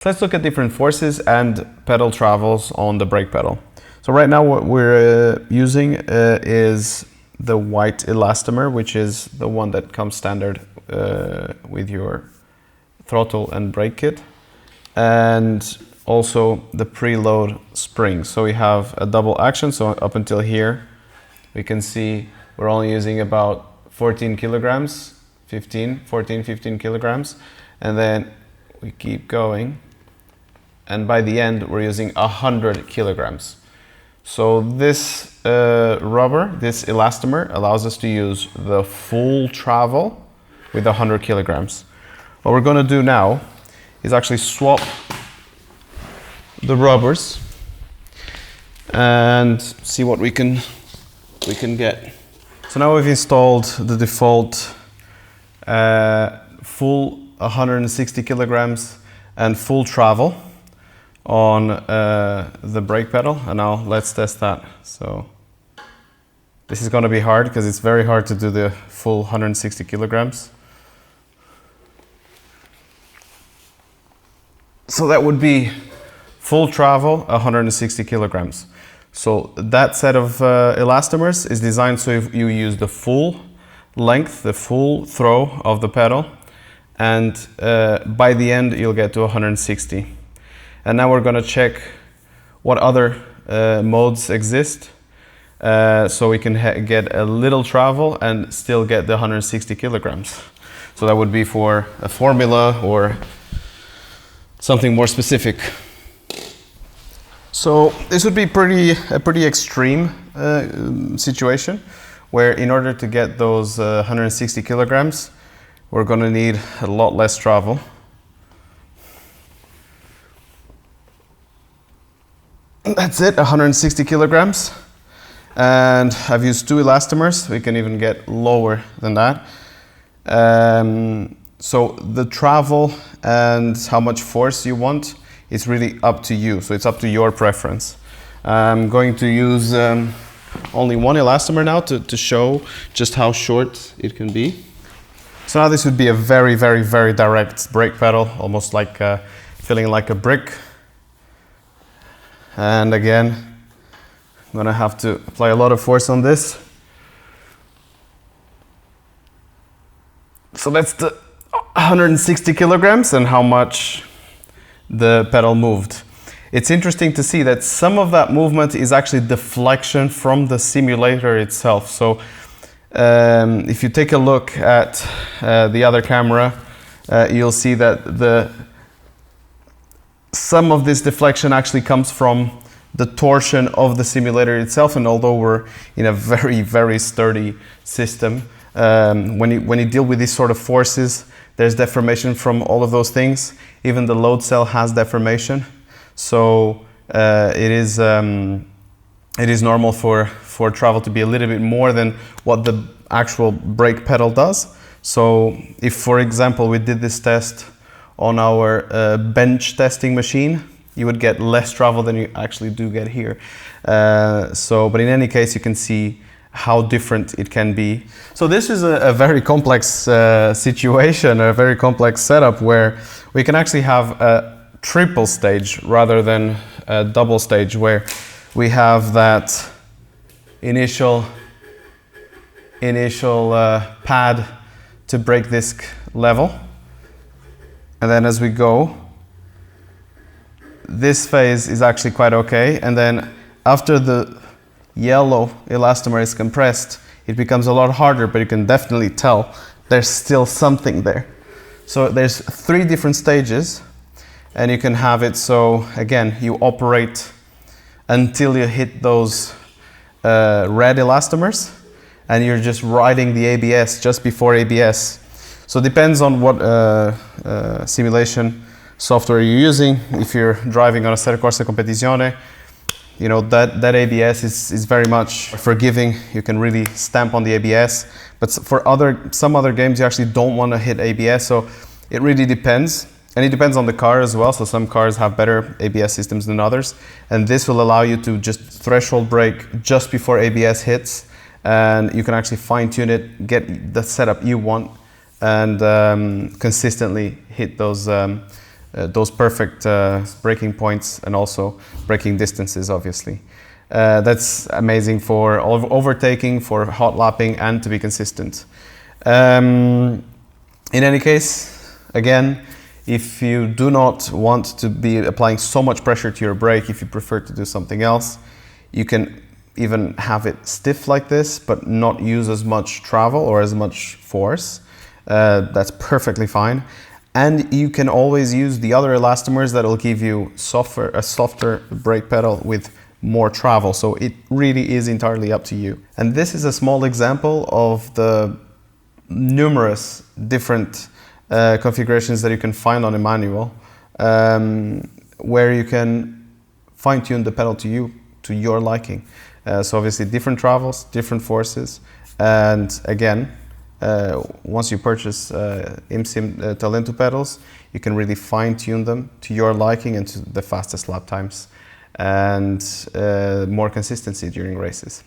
Let's look at different forces and pedal travels on the brake pedal. So right now what we're using is the white elastomer, which is the one that comes standard with your throttle and brake kit, and also the preload spring. So we have a double action, so up until here we can see we're only using about 14 kilograms, 15 kilograms, and then we keep going, and by the end we're using 100 kilograms. So this rubber, this elastomer, allows us to use the full travel with 100 kilograms. What we're going to do now is actually swap the rubbers and see what we can get. So now we've installed the default full 160 kilograms and full travel on the brake pedal, and now let's test that. So this is going to be hard because it's very hard to do the full 160 kilograms. So that would be full travel 160 kilograms. So that set of elastomers is designed so if you use the full length, the full throw of the pedal, and by the end you'll get to 160. And now we're going to check what other modes exist so we can get a little travel and still get the 160 kilograms. So that would be for a formula or something more specific. So this would be a pretty extreme situation where in order to get those 160 kilograms we're going to need a lot less travel. That's it, 160 kilograms. And I've used 2 elastomers. We can even get lower than that. So the travel and how much force you want is really up to you. So it's up to your preference. I'm going to use only 1 elastomer now to show just how short it can be. So now this would be a very, very, very direct brake pedal, almost like feeling like a brick. And again, I'm going to have to apply a lot of force on this. So that's the 160 kilograms and how much the pedal moved. It's interesting to see that some of that movement is actually deflection from the simulator itself. So if you take a look at the other camera, you'll see that some of this deflection actually comes from the torsion of the simulator itself, and although we're in a very, very sturdy system, when you deal with these sort of forces, there's deformation from all of those things. Even the load cell has deformation, so it is normal for travel to be a little bit more than what the actual brake pedal does. So if, for example, we did this test on our bench testing machine, you would get less travel than you actually do get here. But in any case, you can see how different it can be. So this is a very complex situation, a very complex setup where we can actually have a triple stage rather than a double stage, where we have that initial pad to brake disc level. And then as we go, this phase is actually quite okay. And then after the yellow elastomer is compressed, it becomes a lot harder, but you can definitely tell there's still something there. So there's 3 different stages, and you can have it so, again, you operate until you hit those red elastomers, and you're just riding the ABS just before ABS. So it depends on what simulation software you're using. If you're driving on a Serie Corsa Competizione, you know that ABS is very much forgiving. You can really stamp on the ABS. But for some other games, you actually don't want to hit ABS. So it really depends. And it depends on the car as well. So some cars have better ABS systems than others. And this will allow you to just threshold brake just before ABS hits. And you can actually fine tune it, get the setup you want, and consistently hit those those perfect braking points and also braking distances, obviously. That's amazing for overtaking, for hot lapping, and to be consistent. In any case, again, if you do not want to be applying so much pressure to your brake, if you prefer to do something else, you can even have it stiff like this, but not use as much travel or as much force. That's perfectly fine. And you can always use the other elastomers that will give you a softer brake pedal with more travel. So it really is entirely up to you. And this is a small example of the numerous different configurations that you can find on a manual, where you can fine-tune the pedal to your liking. So obviously different travels, different forces, and again, once you purchase ImSim Talento pedals, you can really fine-tune them to your liking and to the fastest lap times and more consistency during races.